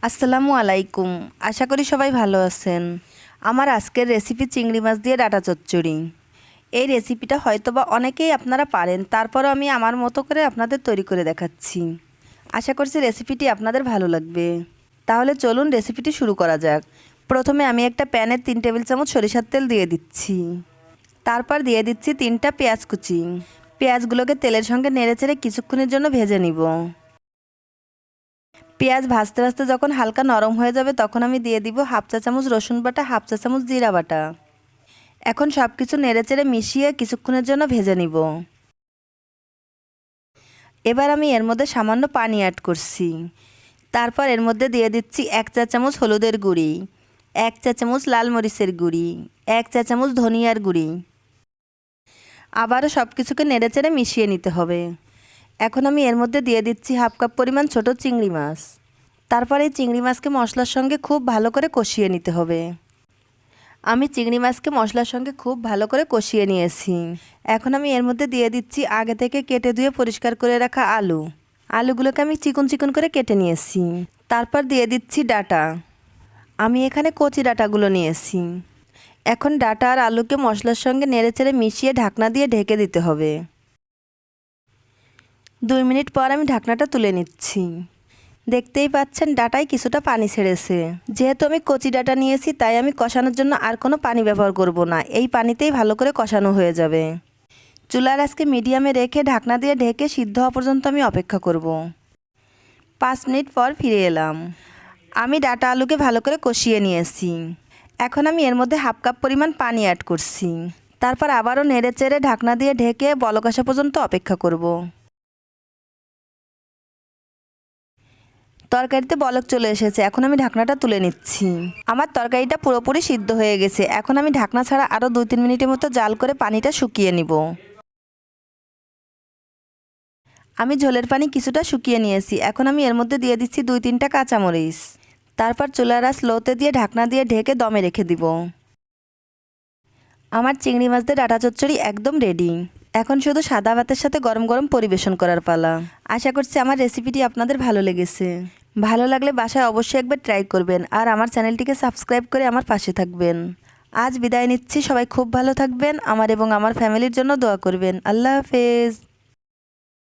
আসসালামু আলাইকুম। আশা করি সবাই ভালো আছেন। আমার আজকের রেসিপি চিংড়ি মাছ দিয়ে ডাটা চচ্চড়ি। এই রেসিপিটা হয়তোবা অনেকেই আপনারা পারেন, তারপরও আমি আমার মতো করে আপনাদের তৈরি করে দেখাচ্ছি। আশা করছি রেসিপিটি আপনাদের ভালো লাগবে। তাহলে চলুন রেসিপিটি শুরু করা যাক। প্রথমে আমি একটা প্যানে 3 টেবিল চামচ সরিষার তেল দিয়ে দিচ্ছি। তারপর দিয়ে দিচ্ছি 3টা পেঁয়াজ কুচি। পেঁয়াজগুলোকে তেলের সঙ্গে নেড়েচেড়ে কিছুক্ষণের জন্য ভেজে নিব। পেঁয়াজ ভাজতে ভাজতে যখন হালকা নরম হয়ে যাবে তখন আমি দিয়ে দিব 1/2 চা চামচ রসুন বাটা, 1/2 চা চামচ জিরা বাটা। এখন সব কিছু নেড়েচেড়ে মিশিয়ে কিছুক্ষণের জন্য ভেজে নিব। এবার আমি এর মধ্যে সামান্য পানি অ্যাড করছি। তারপর এর মধ্যে দিয়ে দিচ্ছি 1 চা চামচ হলুদের গুঁড়ি, 1 চা চামচ লাল মরিচের গুঁড়ি, 1 চা চামচ ধনিয়ার গুঁড়ি। আবারও সব কিছুকে নেড়েচেড়ে মিশিয়ে নিতে হবে। এখন আমি এর মধ্যে দিয়ে দিচ্ছি 1/2 কাপ পরিমাণ ছোট চিংড়ি মাছ। তারপর এই চিংড়ি মাছকে মশলার সঙ্গে খুব ভালো করে কষিয়ে নিতে হবে। আমি চিংড়ি মাছকে মশলার সঙ্গে খুব ভালো করে কষিয়ে নিয়েছি। এখন আমি এর মধ্যে দিয়ে দিচ্ছি আগে থেকে কেটে ধুয়ে পরিষ্কার করে রাখা আলু। আলুগুলোকে আমি চিকন চিকন করে কেটে নিয়েছি। তারপর দিয়ে দিচ্ছি ডাটা। আমি এখানে কচি ডাটাগুলো নিয়েছি। এখন ডাটা আর আলুকে মশলার সঙ্গে নেড়েচেড়ে মিশিয়ে ঢাকনা দিয়ে ঢেকে দিতে হবে। 2 মিনিট পর আমি ঢাকনাটা তুলে নিচ্ছি। দেখতেই পাচ্ছেন ডাটায় কিছুটা পানি ছেড়েছে। যেহেতু আমি কচি ডাটা নিয়েছি তাই আমি কষানোর জন্য আর কোনো পানি ব্যবহার করব না। এই পানিতেই ভালো করে কষানো হয়ে যাবে। চুলার আঁচকে মিডিয়ামে রেখে ঢাকনা দিয়ে ঢেকে সিদ্ধ হওয়া পর্যন্ত আমি অপেক্ষা করব। 5 মিনিট পর ফিরে এলাম। আমি ডাটা আলুকে ভালো করে কষিয়ে নিয়েছি। এখন আমি এর মধ্যে 1/2 কাপ পরিমাণ পানি অ্যাড করছি। তারপর আবারও নেড়েচেড়ে ঢাকনা দিয়ে ঢেকে বলক আসা পর্যন্ত অপেক্ষা করব। তরকারিতে বলক চলে এসেছে। এখন আমি ঢাকনাটা তুলে নিচ্ছি। আমার তরকারিটা পুরোপুরি সিদ্ধ হয়ে গেছে। এখন আমি ঢাকনা ছাড়া আরও 2-3 মিনিটের মতো জাল করে পানিটা শুকিয়ে নিব। আমি ঝোলের পানি কিছুটা শুকিয়ে নিয়েছি। এখন আমি এর মধ্যে দিয়ে দিচ্ছি 2-3টা কাঁচামরিচ। তারপর চুলার আঁচ লোতে দিয়ে ঢাকনা দিয়ে ঢেকে দমে রেখে দিব। আমার চিংড়ি মাছ দিয়ে ডাটা চচ্চড়ি একদম রেডি। এখন শুধু সাদা ভাতের সাথে গরম গরম পরিবেশন করার পালা। আশা করছি আমার রেসিপিটি আপনাদের ভালো লেগেছে। ভালো লাগলে বাসায় অবশ্যই একবার ট্রাই করবেন আর আমার চ্যানেলটিকে সাবস্ক্রাইব করে আমার পাশে থাকবেন। আজ বিদায় নিচ্ছি। সবাই খুব ভালো থাকবেন। আমার এবং আমার ফ্যামিলির জন্য দোয়া করবেন। আল্লাহ হাফেজ।